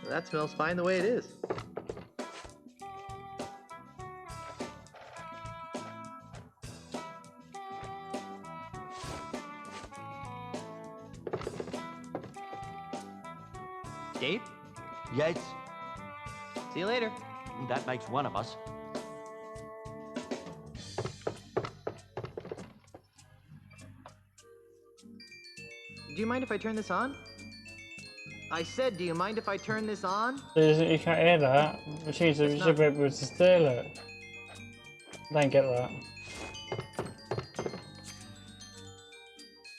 That smells fine the way it is. Dave? Yes, See you later. that makes one of us. Do you mind if I turn this on? I said, do you mind if I turn this on? You can't hear that. You should be able to steal it. Don't get that.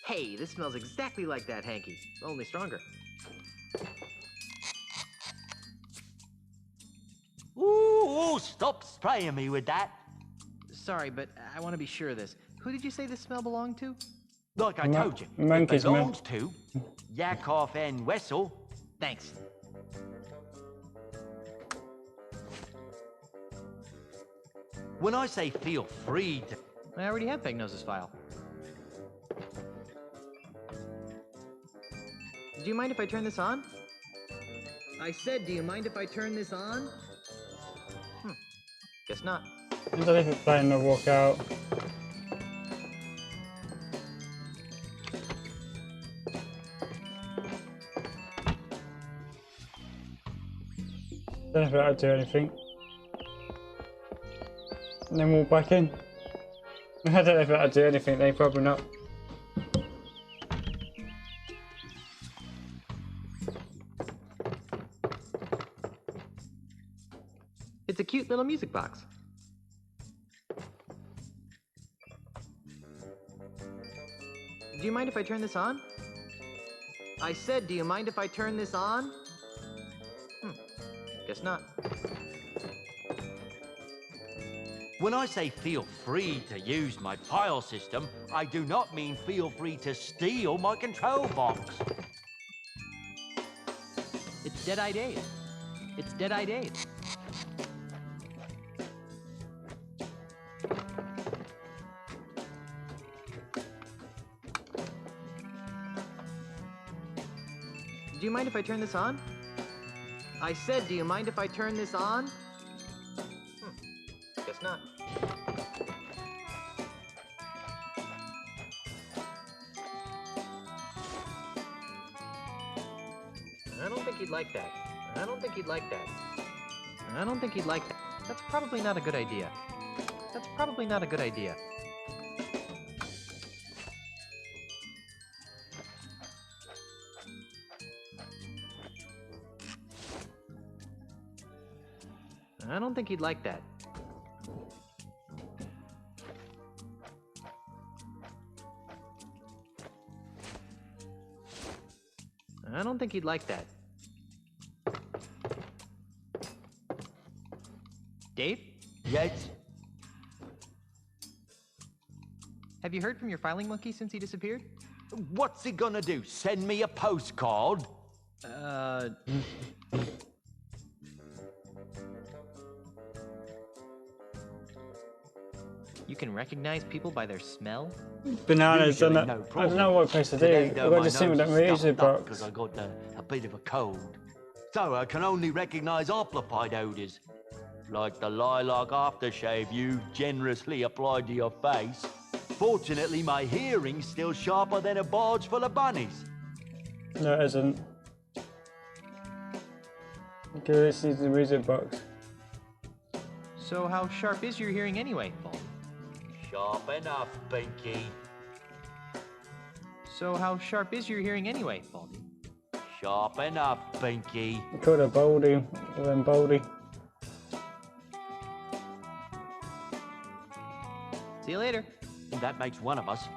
Hey, this smells exactly like that hanky, only stronger. Ooh, stop spraying me with that. Sorry, but I want to be sure of this. Who did you say this smell belonged to? Like I told you, it Monkey's belongs to Yakov and Wessel. Thanks. When I say feel free to... I already have Pegnose's file. Do you mind if I turn this on? I said, do you mind if I turn this on? Guess not. I don't know if it's playing the walkout. Don't know if that'll do anything. And then walk back in. I don't know if that'll do anything, they probably not. It's a cute little music box. Do you mind if I turn this on? I said, do you mind if I turn this on? Guess not. When I say feel free to use my file system, I do not mean feel free to steal my control box. It's Dead-Eye Dave. It's Dead-Eye Dave. Do you mind if I turn this on? I said, do you mind if I turn this on? Guess not. I don't think he'd like that. I don't think he'd like that. I don't think he'd like that. That's probably not a good idea. That's probably not a good idea. I don't think he'd like that. I don't think he'd like that. Dave? Yes? Have you heard from your filing monkey since he disappeared? What's he gonna do? Send me a postcard? You can recognize people by their smell? Bananas, Usually and no I don't problem. know what place to do. Today, I've though, got my to see what that nose is music stuffed up box. because I got a bit of a cold. So I can only recognize amplified odors, like the lilac aftershave you generously applied to your face. Fortunately, my hearing's still sharper than a barge full of bunnies. No, it isn't. Okay, let's see the music box. So how sharp is your hearing anyway, Baldy? Sharp enough, Pinky. So how sharp is your hearing anyway, Baldy? Sharp enough, Pinky. Called a Baldy, then Baldy. See you later. That makes one of us.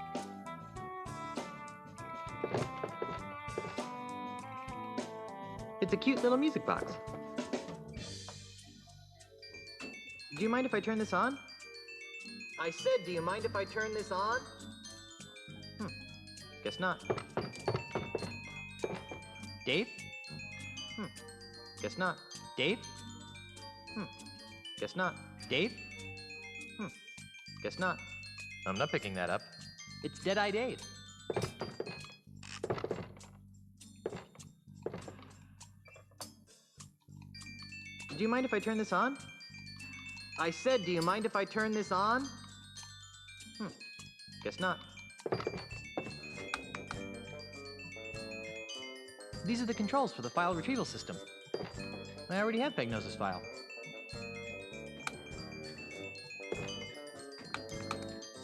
It's a cute little music box. Do you mind if I turn this on? I said, do you mind if I turn this on? Guess not. Dave? Guess not. Dave? Guess not. Dave? Guess not. I'm not picking that up. It's Dead-Eye Dave. do you mind if I turn this on? I said, do you mind if I turn this on? Guess not. These are the controls for the file retrieval system. I already have Pegnose's file.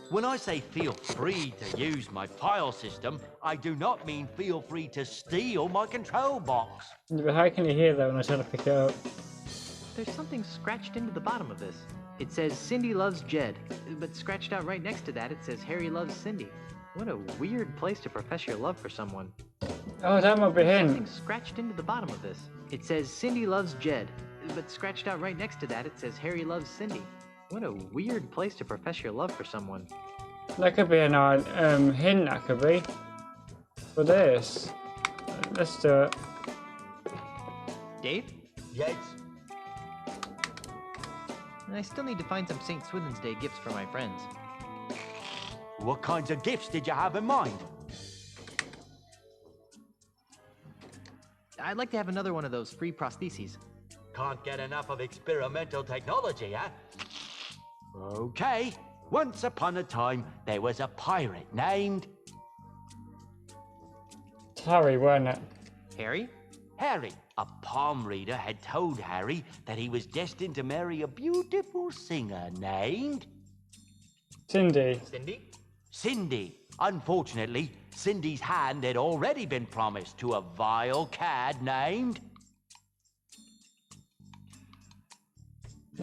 When I say feel free to use my file system, I do not mean feel free to steal my control box. But how can you hear that when I try to pick it up? There's something scratched into the bottom of this. It says Cindy loves Jed, but scratched out right next to that it says Harry loves Cindy. What a weird place to profess your love for someone. Oh, that might be him. Something scratched into the bottom of this. It says Cindy loves Jed, but scratched out right next to that it says Harry loves Cindy. What a weird place to profess your love for someone. That could be an hint, that could be. For this. Let's do it. Dave? Yes. I still need to find some St. Swithin's Day gifts for my friends. What kinds of gifts did you have in mind? I'd like to have another one of those free prostheses. Can't get enough of experimental technology, huh? Okay. Once upon a time, there was a pirate named... Harry, wasn't it? Harry? Harry. A palm reader had told Harry that he was destined to marry a beautiful singer named... Cindy. Cindy? Cindy. Unfortunately, Cindy's hand had already been promised to a vile cad named...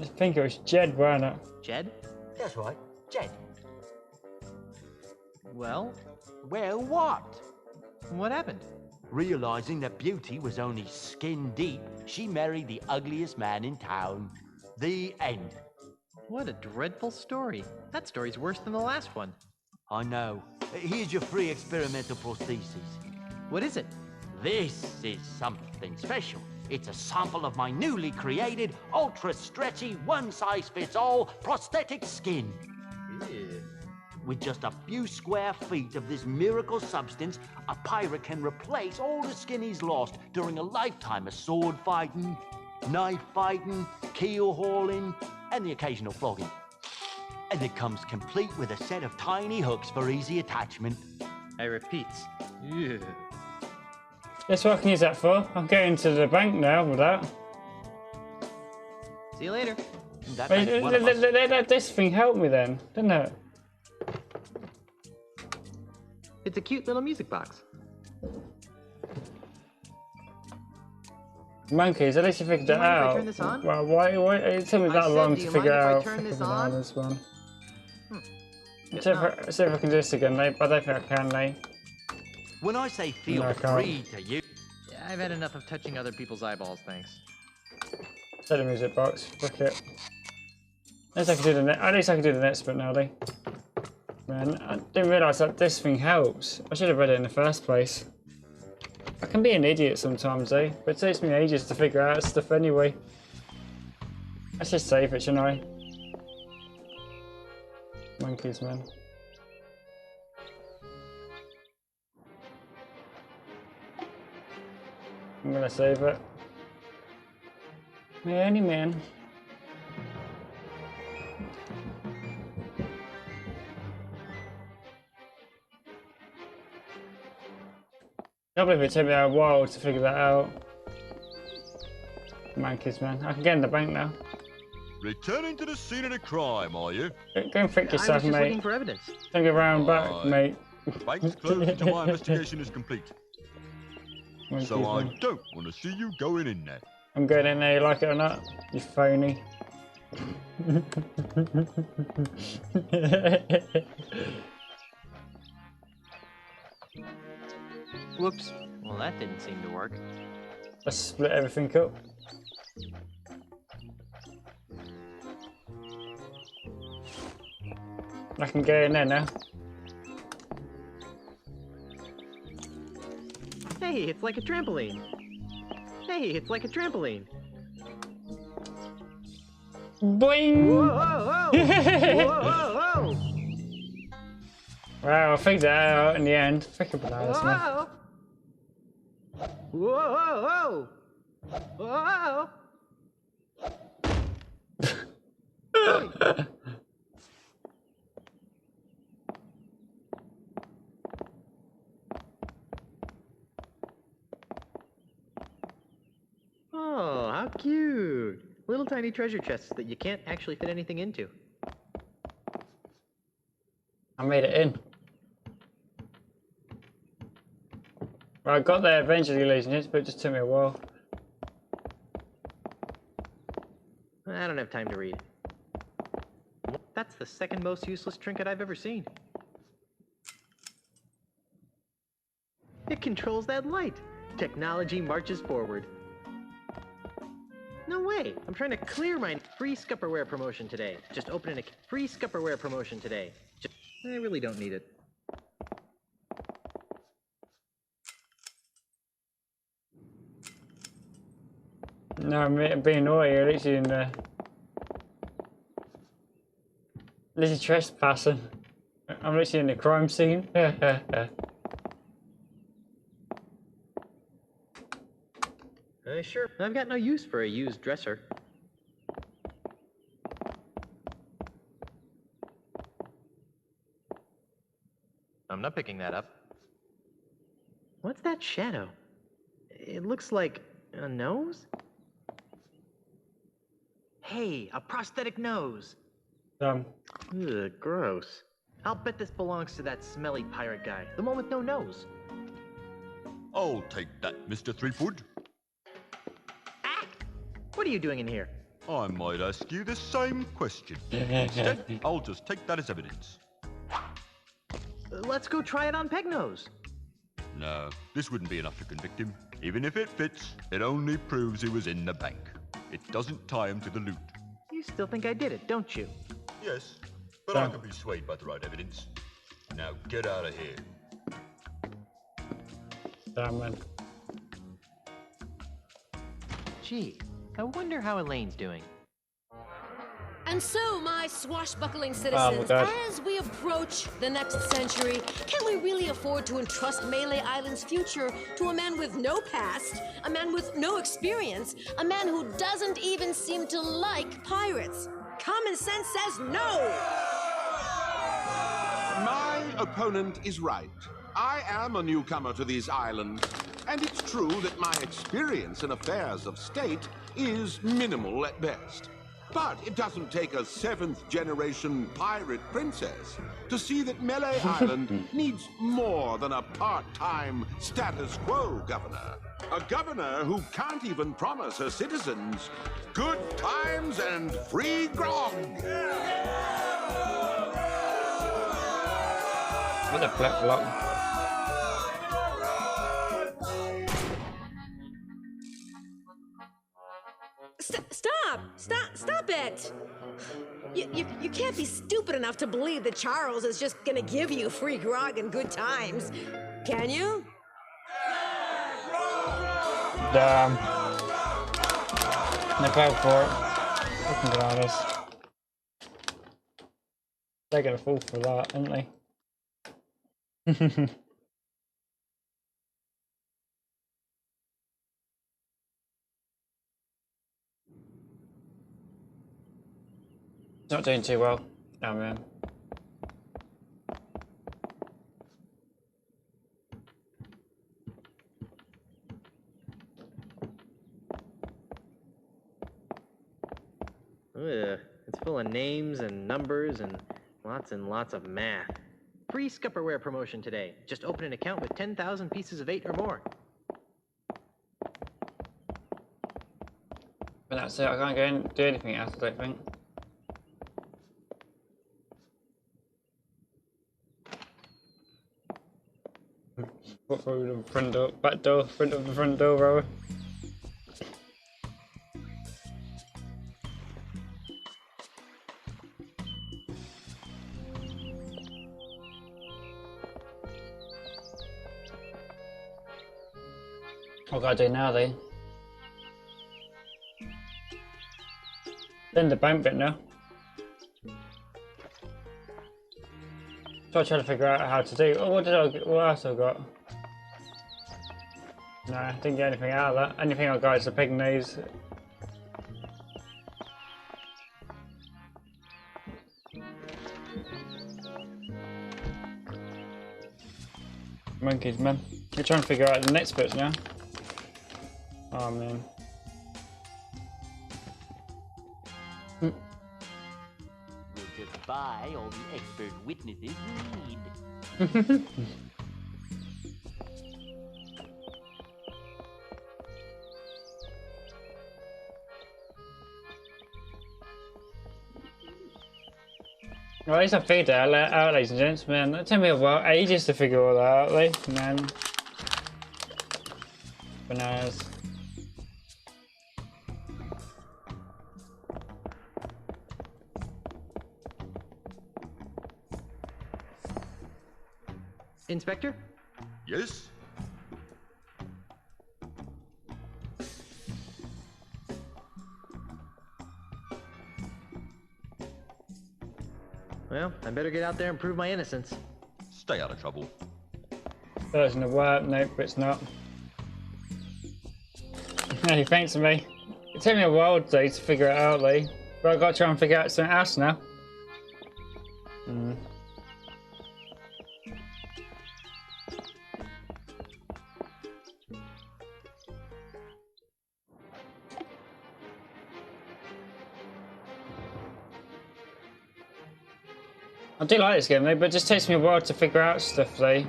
I think it was Jed, wasn't it? Jed? That's right, Jed. Well, Well, what? what happened? Realizing that beauty was only skin deep, she married the ugliest man in town. The end. What a dreadful story. That story's worse than the last one. I know. Here's your free experimental prosthesis. What is it? This is something special. It's a sample of my newly created, ultra-stretchy, one-size-fits-all prosthetic skin. Ew. With just a few square feet of this miracle substance, a pirate can replace all the skin he's lost during a lifetime of sword fighting, knife fighting, keel hauling, and the occasional flogging. And it comes complete with a set of tiny hooks for easy attachment. I repeat. Ew. Guess what I can use that for? I'm going to the bank now with that. See you later. That Wait, makes one of us. let this thing help me then, didn't it? It's a cute little music box. Monkeys, at least you figured Do it you mind if I out. turn this on? Well, why it took me I that said, long do to you figure mind if I out turn this freaking on? this one. Guess See if, not. see if I can do this again, mate. I don't think I can, mate. When I say feel No, I can't. free to use... Yeah, I've had enough of touching other people's eyeballs, thanks. Set the music box. Fuck it. At least I can do the next bit now, Lee. Man, I didn't realise that this thing helps. I should have read it in the first place. I can be an idiot sometimes, eh? But it takes me ages to figure out stuff anyway. Let's just save it, shouldn't I? Monkeys, man. I'm gonna save it. Manny man. I can't believe it took me a while to figure that out. Monkeys, man. I can get in the bank now. Returning to the scene of the crime, are you? Go and fix I was yourself, just looking mate. for evidence. Don't get round back, Aye. mate. Bank's closed until my investigation is complete. Monkeys, So I man. don't want to see you going in there. I'm going in there, you like it or not? You phony. Whoops. Well, that didn't seem to work. Let's split everything up. I can get in there now. Hey, it's like a trampoline. Hey, it's like a trampoline. Boing! Whoa, whoa, whoa! Whoa, whoa, Wow, I figured that out in the end. Freaking bananas, man. whoa! Whoa! Whoa, whoa, whoa! cute! Little tiny treasure chests that you can't actually fit anything into. I made it in. Well, I got there eventually, ladies and gents, but it just took me a while. I don't have time to read. That's the second most useless trinket I've ever seen. It controls that light. Technology marches forward. No way! I'm trying to clear my free Scupperware promotion today. Just opening a free Scupperware promotion today. I really don't need it. No, I'm being naughty. I'm literally in the... Literally trespassing. I'm literally in the crime scene. Sure. I've got no use for a used dresser. I'm not picking that up. What's that shadow? It looks like a nose? Hey, a prosthetic nose! Ugh, gross. I'll bet this belongs to that smelly pirate guy, the one with no nose. I'll take that, Mr. Threepwood. Ah! What are you doing in here? I might ask you the same question. Instead, I'll just take that as evidence. Let's go try it on Pegnose. No, this wouldn't be enough to convict him. Even if it fits, it only proves he was in the bank. It doesn't tie him to the loot. You still think I did it, don't you? Yes, but I can be swayed by the right evidence. Now get out of here. Damn, man. Gee, I wonder how Elaine's doing. And so, my swashbuckling citizens, as we approach the next century, can we really afford to entrust Melee Island's future to a man with no past, a man with no experience, a man who doesn't even seem to like pirates? Common sense says no! My opponent is right. I am a newcomer to these islands, and it's true that my experience in affairs of state is minimal at best. But it doesn't take a seventh-generation pirate princess to see that Melee Island needs more than a part-time status quo governor. A governor who can't even promise her citizens good times and free grog. What a flip-flop. Stop it! You can't be stupid enough to believe that Charles is just gonna give you free grog and good times, can you? Damn. They fell for it. Fucking bananas. They're gonna fall for that, aren't they? Not doing too well. Oh man. Ugh, it's full of names and numbers and lots of math. Free Scupperware promotion today. Just open an account with 10,000 pieces of 8 or more. But that's it, I can't go and do anything else, I don't think. What through the front door, back door, front of the front door, rower. What can I do now, then? Then the bank bit now. So I try to figure out how to do. Oh, what else I got? No, I didn't get anything out of that. Anything I got is a pig nose. Monkeys, man. We're trying to figure out the next bits now. Oh man. buy all the expert witnesses we need. Well, at least I figured that out, ladies and gents, man. That took me a while, ages to figure all that out, like, man. Bananas. Inspector? Yes? Well, I better get out there and prove my innocence. Stay out of trouble. That's gonna work. Nope, it's not. Hey, thanks to me. It took me a while today to figure it out, Lee. But I've got to try and figure out something else now. I do like this game, though, but it just takes me a while to figure out stuff, Lee.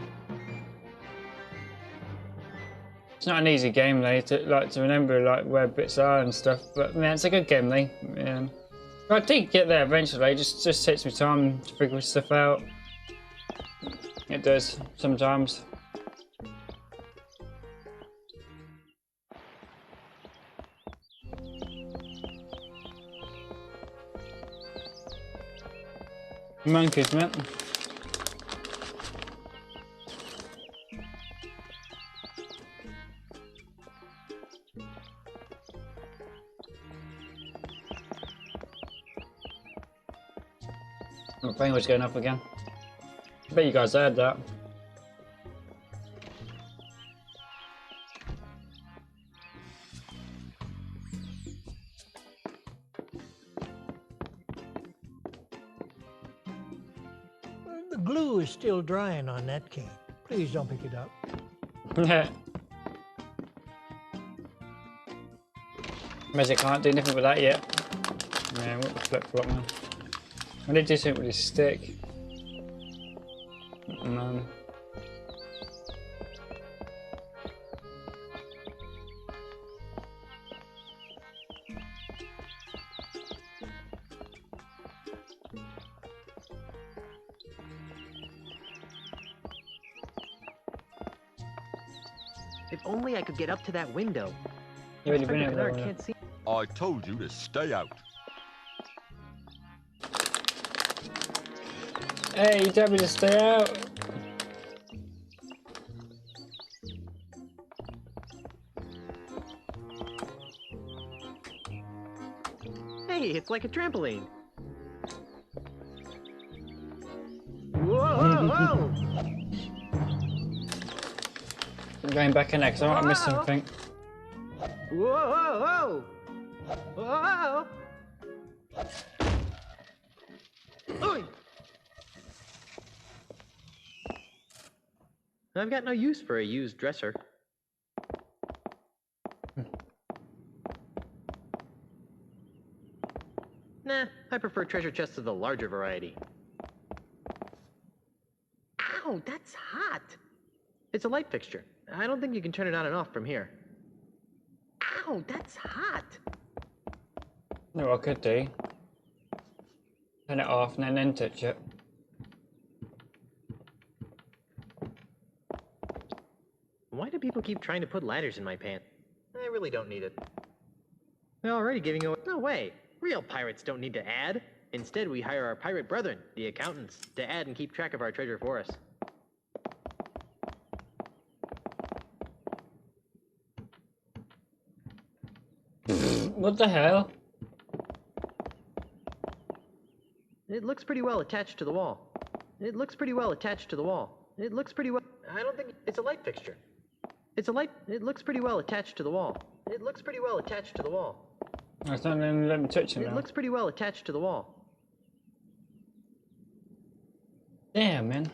It's not an easy game, Lee, to remember where bits are and stuff. But man, it's a good game, Lee. Yeah. I did get there eventually. It just takes me time to figure stuff out. It does sometimes. Monkeys, man. My brain was going up again. I bet you guys heard that. The glue is still drying on that cane. Please don't pick it up. Magic can't do nothing with that yet. Man, what the flip-flop, man. I need to do something with this stick. Man. If only I could get up to that window. You already been Inspector over Bernard there. can't see. I told you to stay out. Hey, you told me to stay out. Hey, it's like a trampoline. Whoa! I'm going back in there because I might miss something. Whoa! Whoa! Oy! I've got no use for a used dresser. Nah, I prefer treasure chests of the larger variety. Ow, that's hot! It's a light fixture. I don't think you can turn it on and off from here. Ow, that's hot! No, I could do. Turn it off and then touch it. Why do people keep trying to put ladders in my pants? I really don't need it. They're already giving away. No way! Real pirates don't need to add. Instead, we hire our pirate brethren, the accountants, to add and keep track of our treasure for us. What the hell? It looks pretty well attached to the wall. It looks pretty well attached to the wall. It looks pretty well. I don't think it's a light fixture. It's a light. It looks pretty well attached to the wall. It looks pretty well attached to the wall. It's not even let me touch it It now. looks pretty well attached to the wall. Damn, man.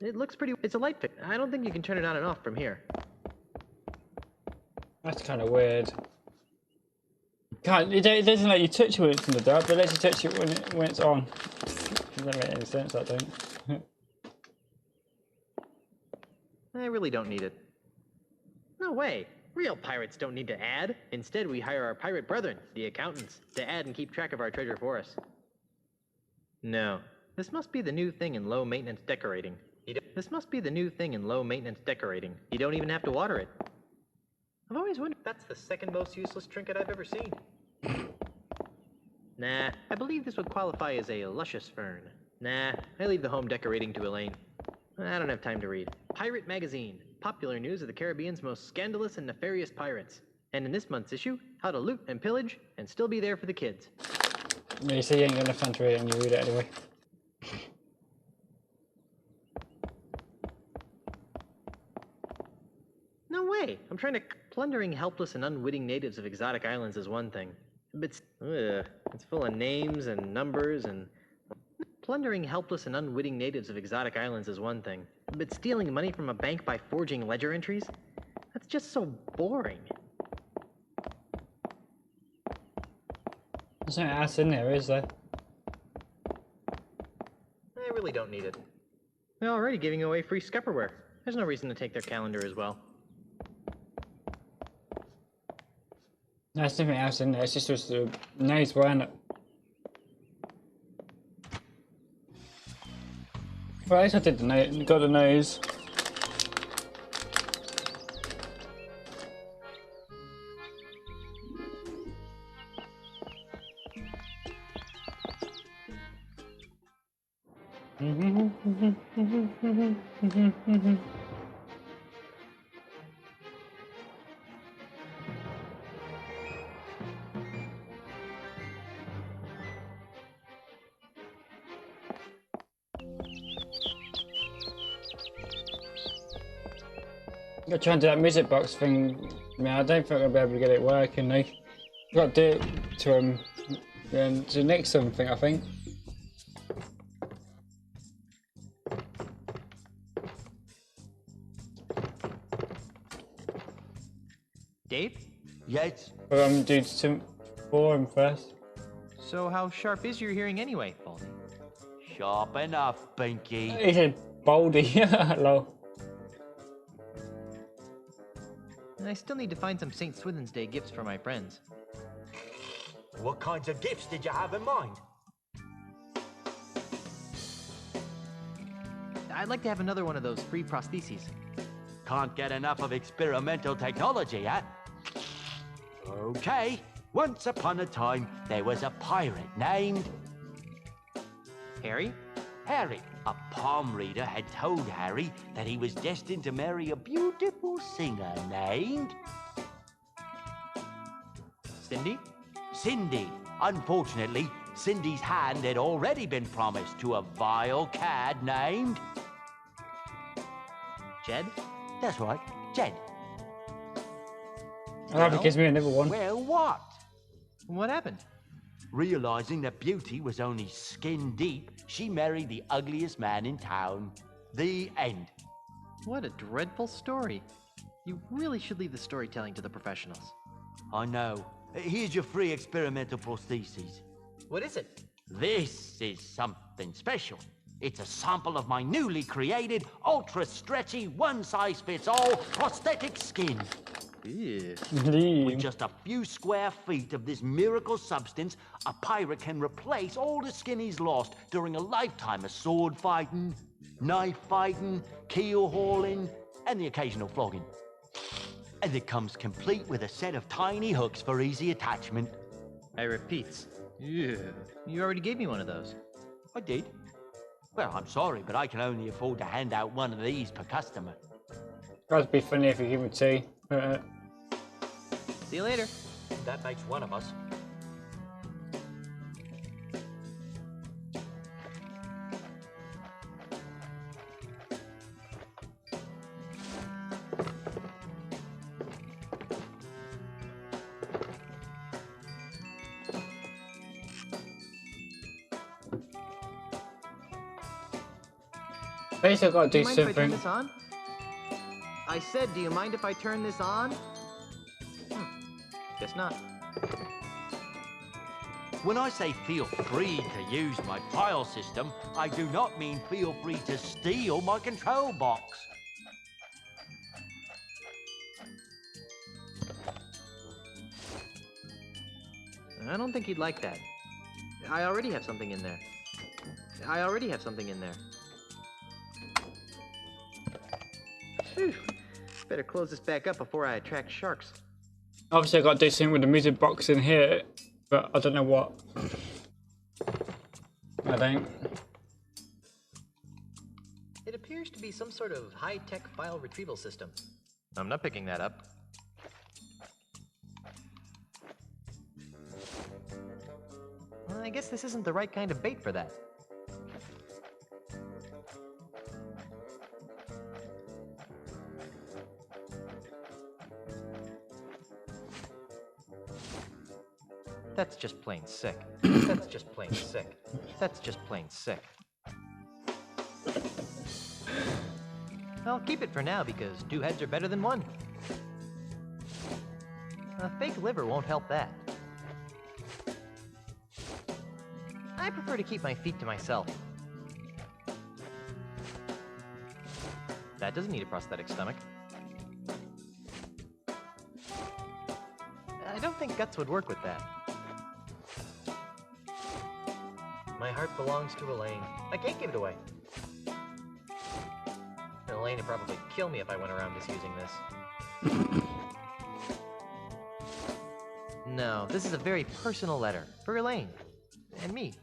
It looks pretty. It's a light fix. I don't think you can turn it on and off from here. That's kind of weird. It doesn't let you touch it when it's in the dark, but it lets you touch it when it's on. Doesn't make any sense, I think. I really don't need it. No way. Real pirates don't need to add. Instead, we hire our pirate brethren, the accountants, to add and keep track of our treasure for us. No. This must be the new thing in low-maintenance decorating. This must be the new thing in low-maintenance decorating. You don't even have to water it. I've always wondered if that's the second most useless trinket I've ever seen. Nah, I believe this would qualify as a luscious fern. Nah, I leave the home decorating to Elaine. I don't have time to read. Pirate Magazine. Popular news of the Caribbean's most scandalous and nefarious pirates. And in this month's issue, how to loot and pillage and still be there for the kids. Yeah, you say you ain't got enough fun to read it and you read it anyway. No way! I'm trying to... Plundering helpless and unwitting natives of exotic islands is one thing. But it's full of names and numbers and... Plundering helpless and unwitting natives of exotic islands is one thing. But stealing money from a bank by forging ledger entries? That's just so boring. There's no ass in there, is there? I really don't need it. They're already giving away free Scupperware. There's no reason to take their calendar as well. No, there's nothing else in there. It's just the nose, wasn't it? Well, at least I did the nose. Got the nose. Got to try and do that music box thing. I mean, I don't think I'll be able to get it working. Though. Got to do it to to nick something, I think. Dave? Yes? But I'm doing some for him first. So how sharp is your hearing anyway, Baldy? Sharp enough, Pinky. He said Baldy. Hello. And I still need to find some St. Swithin's Day gifts for my friends. What kinds of gifts did you have in mind? I'd like to have another one of those free prostheses. Can't get enough of experimental technology, huh? Okay. Once upon a time, there was a pirate named... Harry? Harry. A palm reader had told Harry that he was destined to marry a beautiful singer named... Cindy? Cindy. Unfortunately, Cindy's hand had already been promised to a vile cad named... Jed? That's right, Jed. I'll have to gives me another one. Well, what? What happened? Realizing that beauty was only skin deep, she married the ugliest man in town. The end. What a dreadful story. You really should leave the storytelling to the professionals. I know. Here's your free experimental prostheses. What is it? This is something special. It's a sample of my newly created, ultra-stretchy, one-size-fits-all prosthetic skin. Ew. With just a few square feet of this miracle substance, a pirate can replace all the skin he's lost during a lifetime of sword fighting, knife fighting, keel hauling, and the occasional flogging. And it comes complete with a set of tiny hooks for easy attachment. I repeat. Ew. You already gave me one of those. I did. Well, I'm sorry, but I can only afford to hand out one of these per customer. That'd be funny if you give me two. See you later. That makes one of us. Basically, I've got to Do do you mind if I turn something. this on? I said, do you mind if I turn this on? Guess not. When I say feel free to use my file system, I do not mean feel free to steal my control box. I don't think he'd like that. I already have something in there. I already have something in there. Phew. Better close this back up before I attract sharks. Obviously, I've got to do something with the music box in here, but I don't know what. I don't. It appears to be some sort of high-tech file retrieval system. I'm not picking that up. I guess this isn't the right kind of bait for that. That's just plain sick. That's just plain sick. That's just plain sick. I'll keep it for now because 2 heads are better than 1. A fake liver won't help that. I prefer to keep my feet to myself. That doesn't need a prosthetic stomach. I don't think guts would work with that. My heart belongs to Elaine. I can't give it away. And Elaine would probably kill me if I went around misusing this. No, this is a very personal letter for Elaine and me.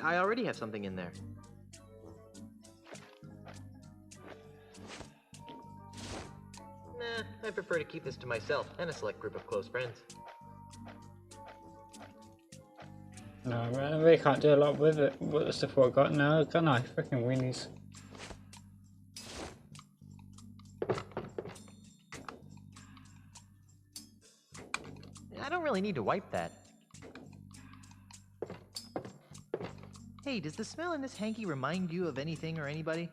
I already have something in there. Nah, I prefer to keep this to myself and a select group of close friends. No, man, I really can't do a lot with it. What the stuff I've got now, can I? Freaking weenies. I don't really need to wipe that. Hey, does the smell in this hanky remind you of anything or anybody?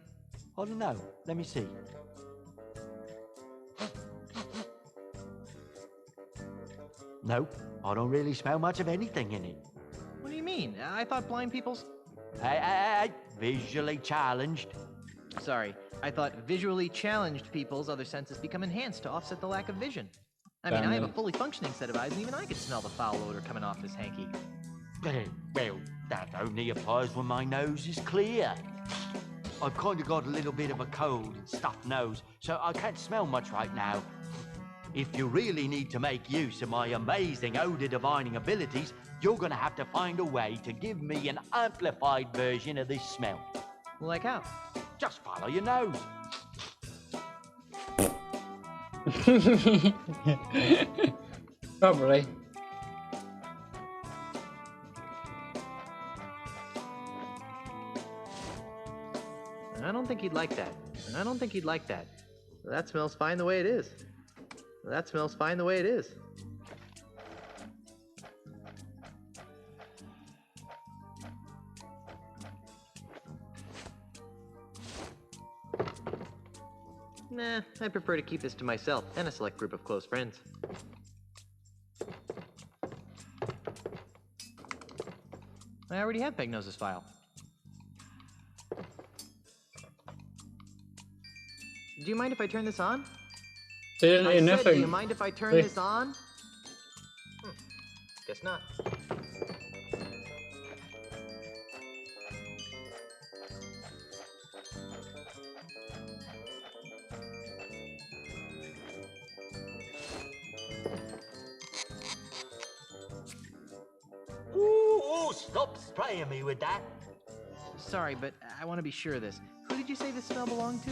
I don't know. Let me see. Nope, I don't really smell much of anything in it. What do you mean? I thought blind people's... Hey, visually challenged. Sorry, I thought visually challenged people's other senses become enhanced to offset the lack of vision. I mean, I have a fully functioning set of eyes, and even I could smell the foul odor coming off this hanky. Well, that only applies when my nose is clear. I've kind of got a little bit of a cold and stuffed nose, so I can't smell much right now. If you really need to make use of my amazing odor divining abilities, you're gonna have to find a way to give me an amplified version of this smell. Like how? Just follow your nose. Probably. I don't think he'd like that. I don't think he'd like that. That smells fine the way it is. That smells fine the way it is. Nah, I prefer to keep this to myself and a select group of close friends. I already have Pegnose's file. Do you mind if I turn this on? Didn't I hear said, nothing. do you mind if I turn Hey. this on? Guess not. Ooh, stop spraying me with that. Sorry, but I want to be sure of this. Who did you say this smell belonged to?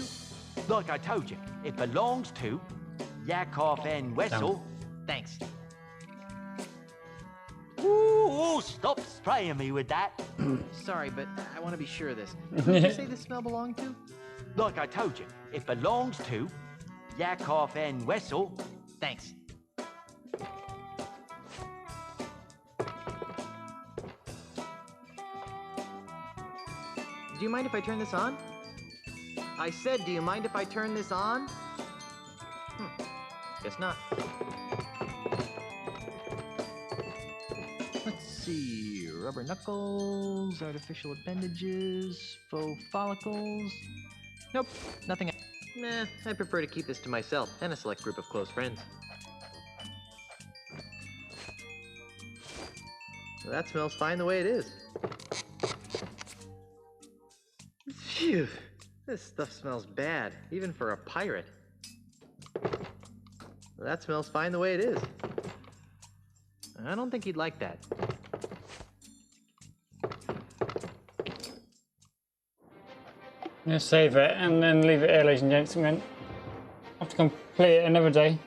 Like I told you, it belongs to Yakov and Wessel. Thanks. Ooh, stop spraying me with that. Sorry, but I want to be sure of this. Who did you say this smell belonged to? Like I told you, it belongs to Yakov and Wessel. Thanks. Do you mind if I turn this on? I said, do you mind if I turn this on? Guess not. Let's see. Rubber knuckles, artificial appendages, faux follicles. Nope, nothing. Nah, I prefer to keep this to myself and a select group of close friends. Well, that smells fine the way it is. Phew, this stuff smells bad, even for a pirate. Well, that smells fine the way it is. I don't think he'd like that. I'm gonna save it and then leave it here, ladies and gentlemen. I have to complete it another day.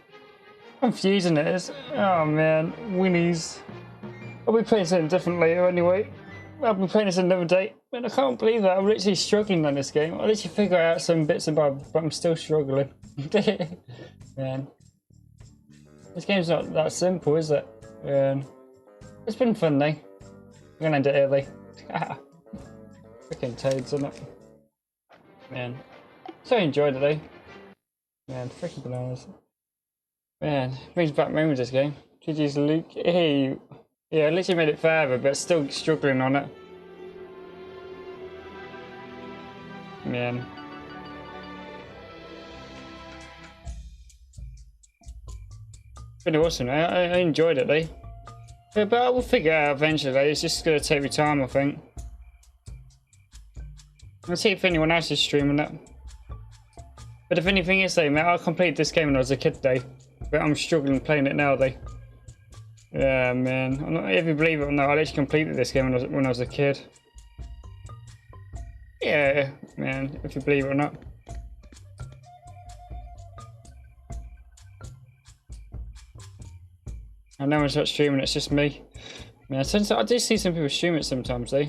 Confusing it is. Oh man, Winnie's. I'll be playing something different later anyway. I'll be playing this another day. Man, I can't believe that. I'm literally struggling on this game. I literally figure out some bits about it, but I'm still struggling. Man. This game's not that simple, is it? It's been fun though. I'm gonna end it early. Freaking toads, isn't it? Man. So I enjoyed it though. Man, freaking bananas. Man, brings back memories of this game. GG's Luke. Hey. Yeah, I literally made it further, but still struggling on it. Man. Pretty awesome, I enjoyed it though. Yeah, but I will figure it out eventually, it's just gonna take me time, I think. I'll see if anyone else is streaming it. But if anything is though, mate, I completed this game when I was a kid though. But I'm struggling playing it now though. Yeah, man. I'm not, if you believe it or not, I actually completed this game when I was a kid. Yeah, man, if you believe it or not. And no one's not streaming, it's just me. Man, I do see some people stream it sometimes though.